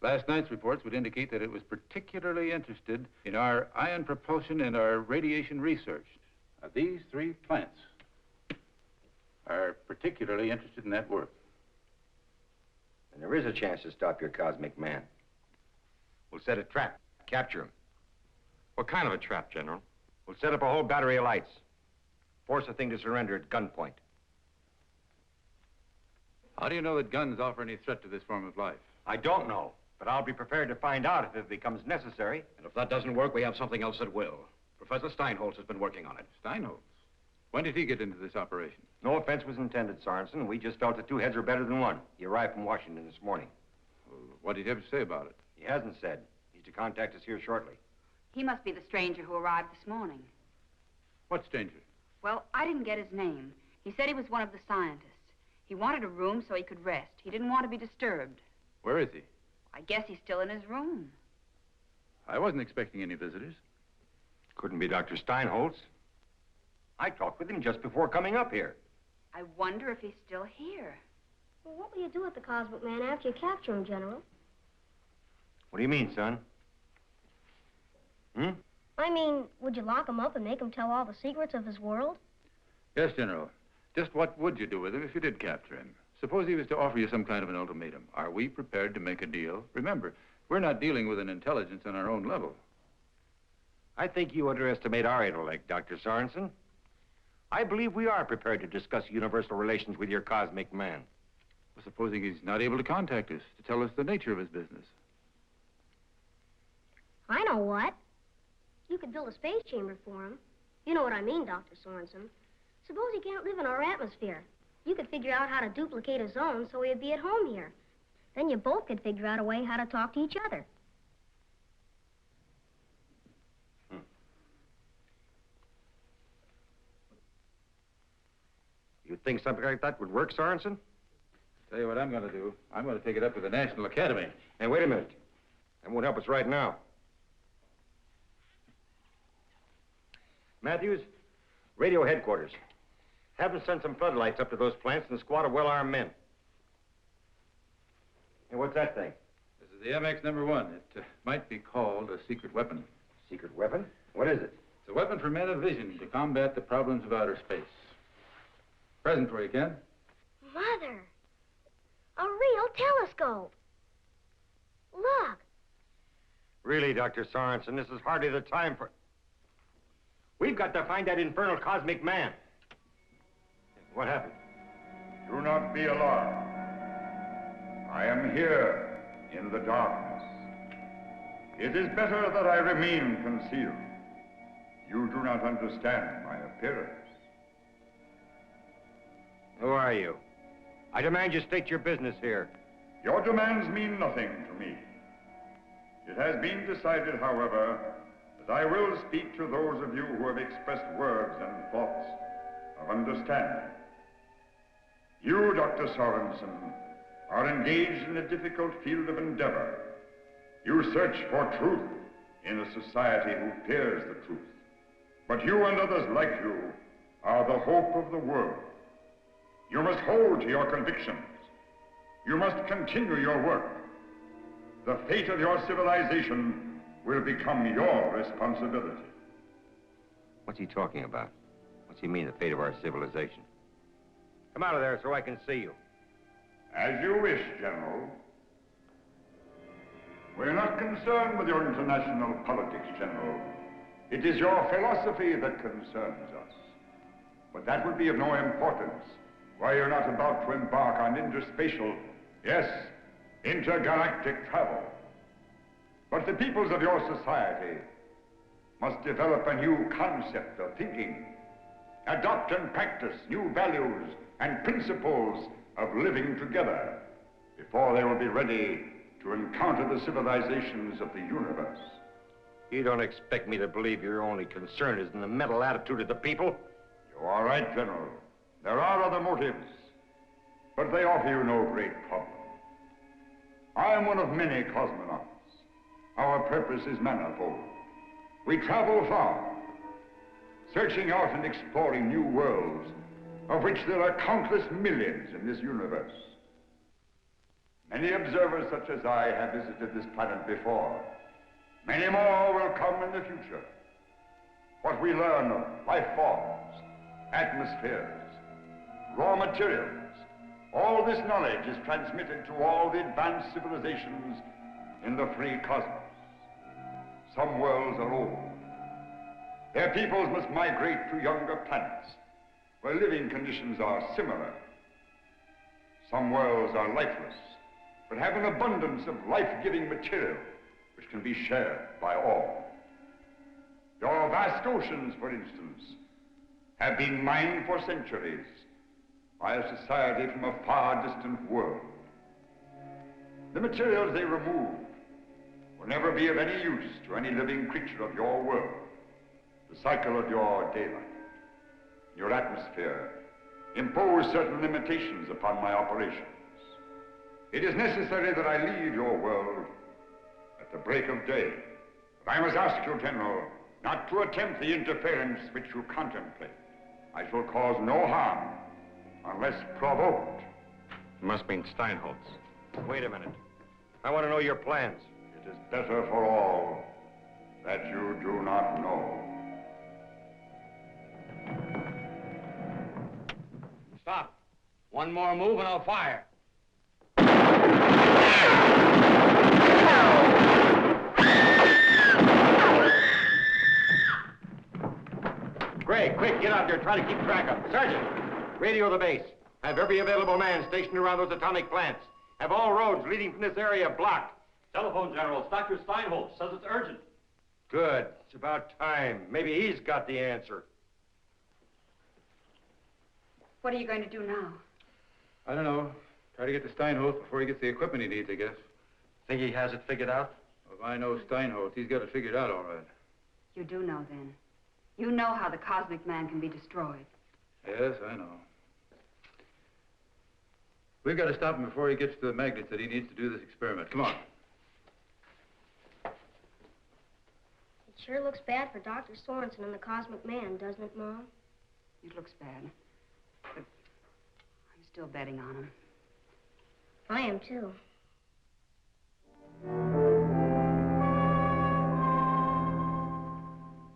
Last night's reports would indicate that it was particularly interested in our ion propulsion and our radiation research. Now, these 3 plants are particularly interested in that work. And there is a chance to stop your cosmic man. We'll set a trap, capture him. What kind of a trap, General? We'll set up a whole battery of lights. Force the thing to surrender at gunpoint. How do you know that guns offer any threat to this form of life? I don't know, but I'll be prepared to find out if it becomes necessary. And if that doesn't work, we have something else that will. Professor Steinholtz has been working on it. Steinholtz? When did he get into this operation? No offense was intended, Sorensen. We just felt that 2 heads are better than 1. He arrived from Washington this morning. Well, what did he have to say about it? He hasn't said. He's to contact us here shortly. He must be the stranger who arrived this morning. What stranger? Well, I didn't get his name. He said he was one of the scientists. He wanted a room so he could rest. He didn't want to be disturbed. Where is he? I guess he's still in his room. I wasn't expecting any visitors. Couldn't be Dr. Steinholtz. I talked with him just before coming up here. I wonder if he's still here. Well, what will you do with the cosmic man after you capture him, General? What do you mean, son? I mean, would you lock him up and make him tell all the secrets of his world? Yes, General. Just what would you do with him if you did capture him? Suppose he was to offer you some kind of an ultimatum. Are we prepared to make a deal? Remember, we're not dealing with an intelligence on our own level. I think you underestimate our intellect, Dr. Sorensen. I believe we are prepared to discuss universal relations with your cosmic man. Well, supposing he's not able to contact us to tell us the nature of his business. I know what. You could build a space chamber for him. You know what I mean, Dr. Sorensen. Suppose he can't live in our atmosphere. You could figure out how to duplicate his own so he'd be at home here. Then you both could figure out a way how to talk to each other. You think something like that would work, Sorensen? Tell you what I'm going to do. I'm going to take it up with the National Academy. Hey, wait a minute. That won't help us right now. Matthews, radio headquarters. Have them send some floodlights up to those plants and a squad of well-armed men. Hey, what's that thing? This is the MX #1. It might be called a secret weapon. Secret weapon? What is it? It's a weapon for men of vision to combat the problems of outer space. Present for you, Ken. Mother, a real telescope. Look. Really, Dr. Sorensen, this is hardly the time for... We've got to find that infernal cosmic man. What happened? Do not be alarmed. I am here in the darkness. It is better that I remain concealed. You do not understand my appearance. Who are you? I demand you state your business here. Your demands mean nothing to me. It has been decided, however, that I will speak to those of you who have expressed words and thoughts of understanding. You, Dr. Sorensen, are engaged in a difficult field of endeavor. You search for truth in a society who fears the truth. But you and others like you are the hope of the world. You must hold to your convictions. You must continue your work. The fate of your civilization will become your responsibility. What's he talking about? What's he mean, the fate of our civilization? Come out of there so I can see you. As you wish, General. We're not concerned with your international politics, General. It is your philosophy that concerns us. But that would be of no importance while you're not about to embark on interspatial, yes, intergalactic travel. But the peoples of your society must develop a new concept of thinking, adopt and practice new values and principles of living together before they will be ready to encounter the civilizations of the universe. You don't expect me to believe your only concern is in the mental attitude of the people? You are right, General. There are other motives, but they offer you no great problem. I am one of many cosmonauts. Our purpose is manifold. We travel far, searching out and exploring new worlds, of which there are countless millions in this universe. Many observers such as I have visited this planet before. Many more will come in the future. What we learn of life forms, atmospheres, raw materials, all this knowledge is transmitted to all the advanced civilizations in the free cosmos. Some worlds are old. Their peoples must migrate to younger planets, where living conditions are similar. Some worlds are lifeless, but have an abundance of life-giving material which can be shared by all. Your vast oceans, for instance, have been mined for centuries by a society from a far distant world. The materials they remove will never be of any use to any living creature of your world. The cycle of your daylight, your atmosphere, impose certain limitations upon my operations. It is necessary that I leave your world at the break of day. But I must ask you, General, not to attempt the interference which you contemplate. I shall cause no harm unless provoked. It must mean Steinholtz. Wait a minute. I want to know your plans. It is better for all that you do not know. Stop. One more move and I'll fire. Gray, quick, get out there. Try to keep track of them. Sergeant, radio the base. Have every available man stationed around those atomic plants. Have all roads leading from this area blocked. Telephone, General. It's Dr. Steinholtz. Says it's urgent. Good. It's about time. Maybe he's got the answer. What are you going to do now? I don't know. Try to get to Steinholtz before he gets the equipment he needs, I guess. Think he has it figured out? Well, if I know Steinholtz, he's got it figured out all right. You do know, then. You know how the cosmic man can be destroyed. Yes, I know. We've got to stop him before he gets to the magnets that he needs to do this experiment. Come on. It sure looks bad for Dr. Sorensen and the cosmic man, doesn't it, Mom? It looks bad. But I'm still betting on him. I am, too.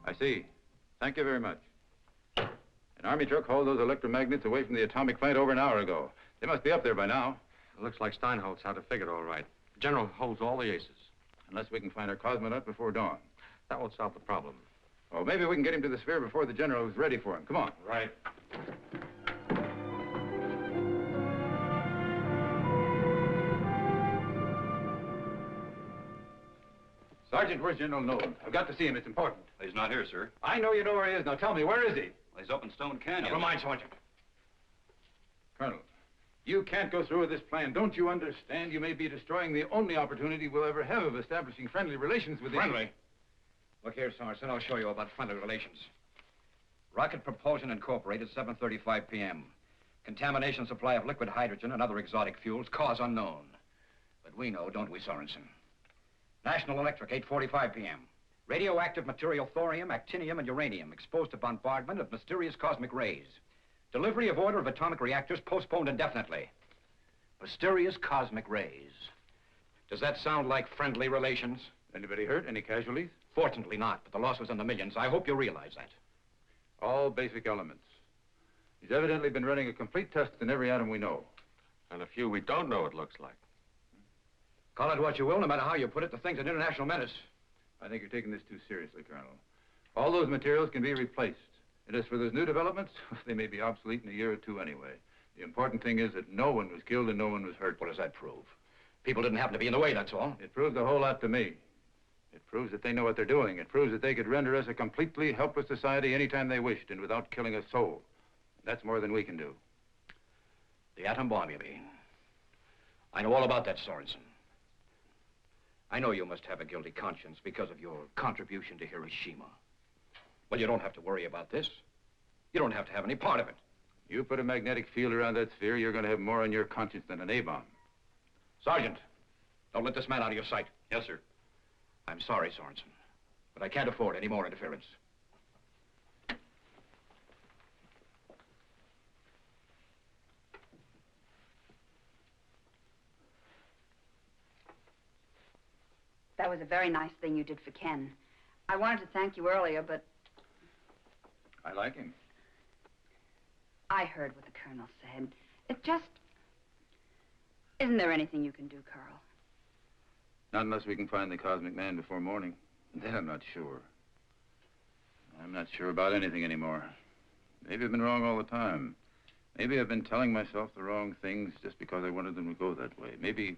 I see. Thank you very much. An Army truck hauled those electromagnets away from the atomic plant over an hour ago. They must be up there by now. It looks like Steinholtz had it figured all right. General holds all the aces. Unless we can find our cosmonaut before dawn. That won't solve the problem. Oh, maybe we can get him to the sphere before the general is ready for him. Come on. Right. Sergeant, where's General Nolan? I've got to see him. It's important. He's not here, sir. I know you know where he is. Now tell me, where is he? He's up in Stone Canyon. Never mind, Sergeant. Colonel, you can't go through with this plan. Don't you understand? You may be destroying the only opportunity we'll ever have of establishing friendly relations with Friendly? Look here, Sorensen, I'll show you about friendly relations. Rocket Propulsion Incorporated, 7:35 p.m. Contamination supply of liquid hydrogen and other exotic fuels, cause unknown. But we know, don't we, Sorensen? National Electric, 8:45 p.m. Radioactive material thorium, actinium, and uranium exposed to bombardment of mysterious cosmic rays. Delivery of order of atomic reactors postponed indefinitely. Mysterious cosmic rays. Does that sound like friendly relations? Anybody hurt? Any casualties? Fortunately not, but the loss was in the millions. I hope you realize that. All basic elements. He's evidently been running a complete test in every atom we know. And a few we don't know, it looks like. Call it what you will, no matter how you put it, the thing's an international menace. I think you're taking this too seriously, Colonel. All those materials can be replaced. And as for those new developments, they may be obsolete in a year or two anyway. The important thing is that no one was killed and no one was hurt. What does that prove? People didn't happen to be in the way, that's all. It proves a whole lot to me. It proves that they know what they're doing. It proves that they could render us a completely helpless society anytime they wished and without killing a soul. That's more than we can do. The atom bomb, you mean? I know all about that, Sorensen. I know you must have a guilty conscience because of your contribution to Hiroshima. Well, you don't have to worry about this. You don't have to have any part of it. You put a magnetic field around that sphere, you're going to have more on your conscience than an A-bomb. Sergeant, don't let this man out of your sight. Yes, sir. I'm sorry, Sorensen, but I can't afford any more interference. That was a very nice thing you did for Ken. I wanted to thank you earlier, but I like him. I heard what the Colonel said. It just... Isn't there anything you can do, Carl? Not unless we can find the cosmic man before morning. Then I'm not sure. I'm not sure about anything anymore. Maybe I've been wrong all the time. Maybe I've been telling myself the wrong things just because I wanted them to go that way. Maybe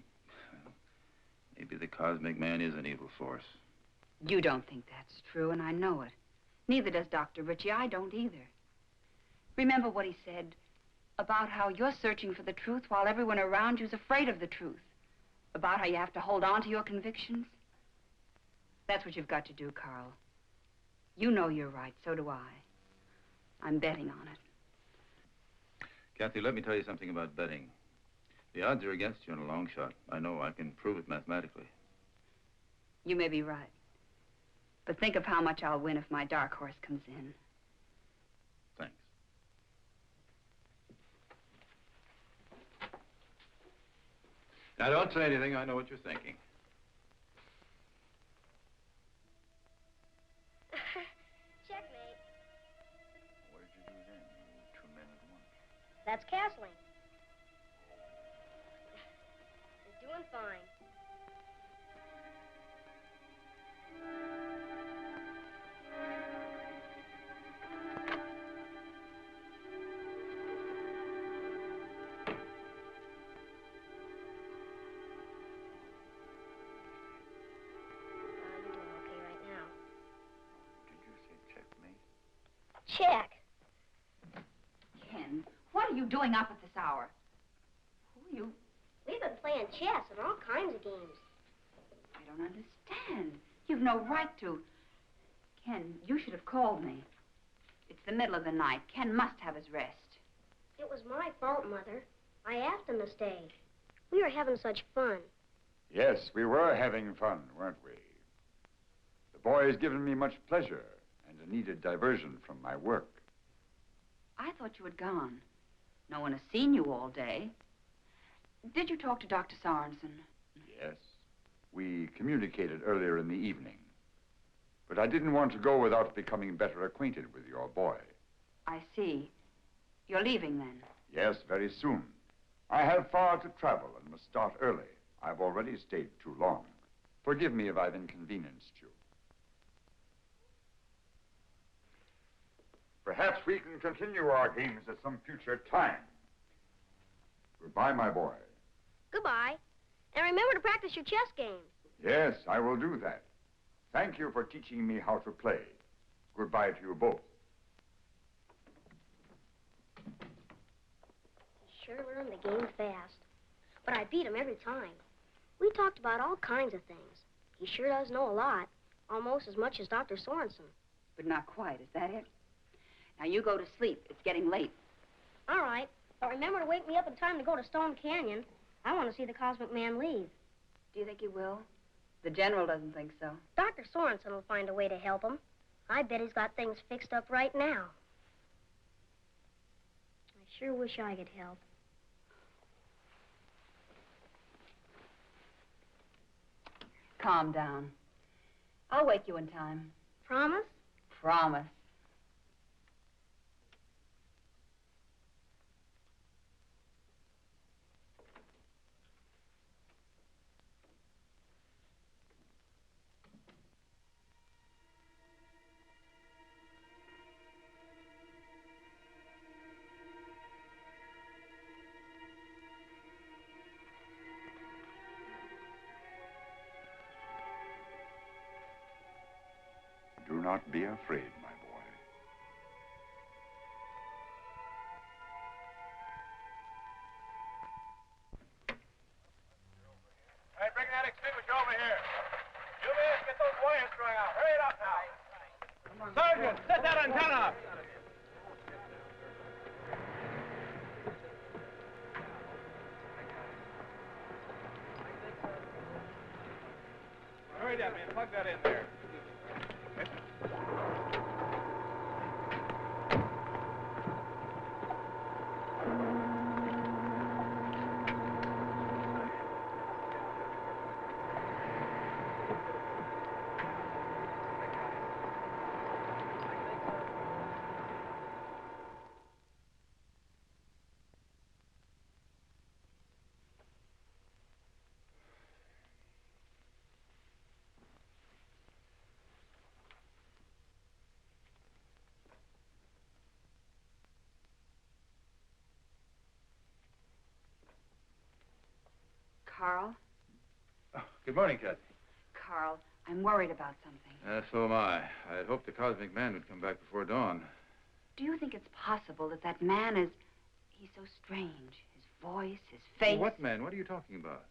the cosmic man is an evil force. You don't think that's true, and I know it. Neither does Dr. Ritchie. I don't either. Remember what he said about how you're searching for the truth while everyone around you's afraid of the truth. About how you have to hold on to your convictions. That's what you've got to do, Carl. You know you're right, so do I. I'm betting on it. Kathy, let me tell you something about betting. The odds are against you in a long shot. I know. I can prove it mathematically. You may be right. But think of how much I'll win if my dark horse comes in. Thanks. Now, don't say anything. I know what you're thinking. Checkmate. What did you do then, you two men at once? That's castling. You're doing fine. You're doing okay right now. Did you say checkmate? Check. Ken, what are you doing up at this hour? Who are you? We've been playing chess and all kinds of games. I don't understand. You've no right to. Ken, you should have called me. It's the middle of the night. Ken must have his rest. It was my fault, Mother. I asked him to stay. We were having such fun. Yes, we were having fun, weren't we? The boy has given me much pleasure and a needed diversion from my work. I thought you had gone. No one has seen you all day. Did you talk to Dr. Sorensen? Yes. We communicated earlier in the evening. But I didn't want to go without becoming better acquainted with your boy. I see. You're leaving then? Yes, very soon. I have far to travel and must start early. I've already stayed too long. Forgive me if I've inconvenienced you. Perhaps we can continue our games at some future time. Goodbye, my boy. Goodbye. And remember to practice your chess game. Yes, I will do that. Thank you for teaching me how to play. Goodbye to you both. He sure learned the game fast. But I beat him every time. We talked about all kinds of things. He sure does know a lot. Almost as much as Dr. Sorensen. But not quite, is that it? Now you go to sleep. It's getting late. All right. But remember to wake me up in time to go to Stone Canyon. I want to see the Cosmic Man leave. Do you think he will? The General doesn't think so. Dr. Sorensen will find a way to help him. I bet he's got things fixed up right now. I sure wish I could help. calm down. I'll wake you in time. Promise? Promise. Do not be afraid, my boy. Hey, bring that extinguisher over here. You men, get those wires strung out. Hurry it up now. Sergeant, set that antenna up. Hurry up, man. Plug that in there. Carl? Oh, good morning, Kathy. Carl, I'm worried about something. So am I. I had hoped the cosmic man would come back before dawn. Do you think it's possible that that man is... He's so strange. His voice, his face... What man? What are you talking about?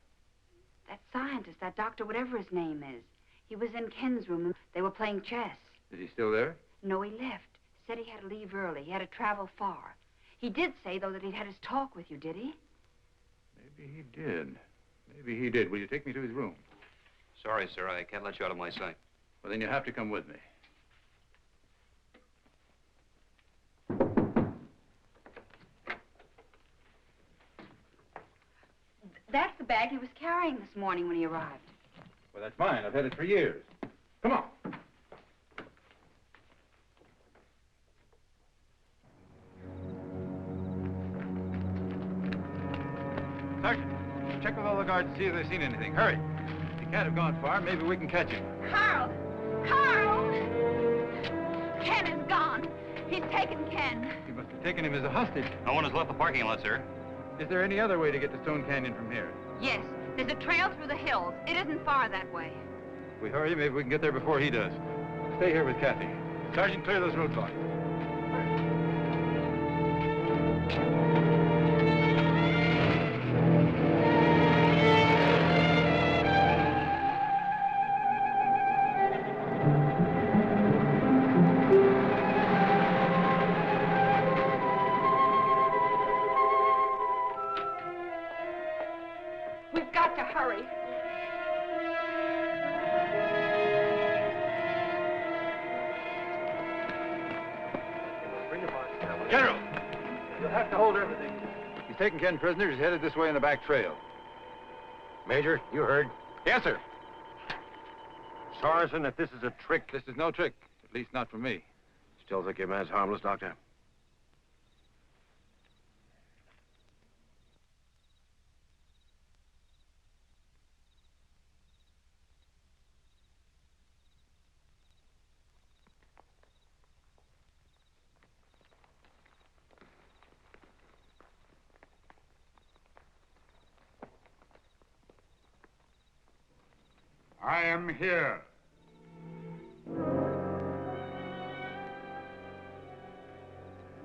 That scientist, that doctor, whatever his name is. He was in Ken's room. They were playing chess. Is he still there? No, he left. Said he had to leave early. He had to travel far. He did say, though, that he'd had his talk with you, did he? Maybe he did. Maybe he did. Will you take me to his room? Sorry, sir. I can't let you out of my sight. Well, then you have to come with me. That's the bag he was carrying this morning when he arrived. Well, that's mine. I've had it for years. Come on. Sergeant, check with all the guards and see if they've seen anything. Hurry. He can't have gone far. Maybe we can catch him. Carl! Carl! Ken is gone. He's taken Ken. He must have taken him as a hostage. No one has left the parking lot, sir. Is there any other way to get to Stone Canyon from here? Yes. There's a trail through the hills. It isn't far that way. If we hurry, maybe we can get there before he does. Stay here with Kathy. Sergeant, clear those roadblocks. We've got to hurry. General! You'll have to hold everything. He's taken Ken prisoner. He's headed this way in the back trail. Major, you heard. Yes, sir. Sorensen, if this is a trick... This is no trick. At least not for me. Still think your man's harmless, Doctor? I am here. Do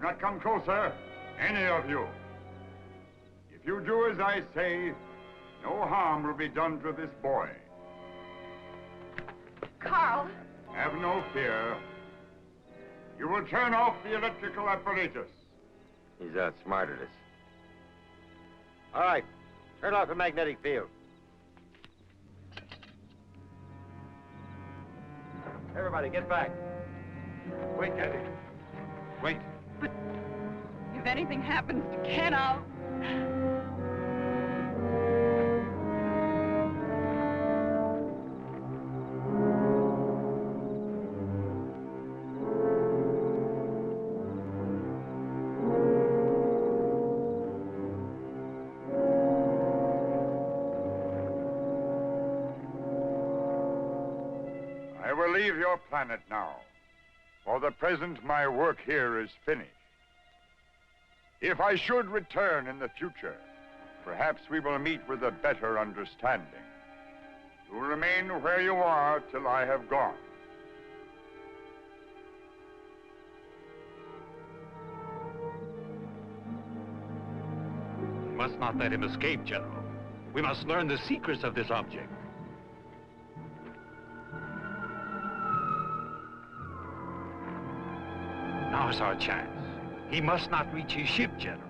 not come closer, any of you. If you do as I say, no harm will be done to this boy. Carl! Have no fear. You will turn off the electrical apparatus. He's outsmarted us. All right. Turn off the magnetic field. Everybody, get back. Wait, Kathy. Wait. But if anything happens to Ken, I'll... leave your planet now. For the present, my work here is finished. If I should return in the future, perhaps we will meet with a better understanding. You will remain where you are till I have gone. We must not let him escape, General. We must learn the secrets of this object. Now's our chance. He must not reach his ship, General.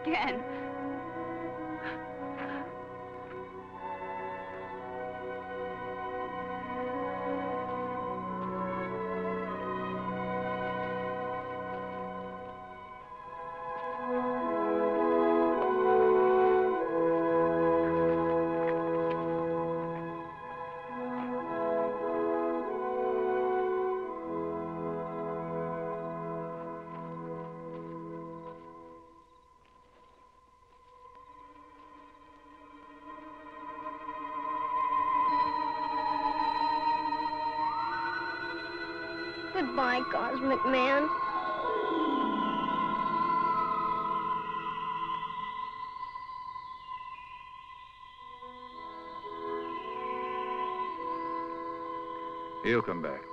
Ken. Goodbye, Cosmic Man. He'll come back.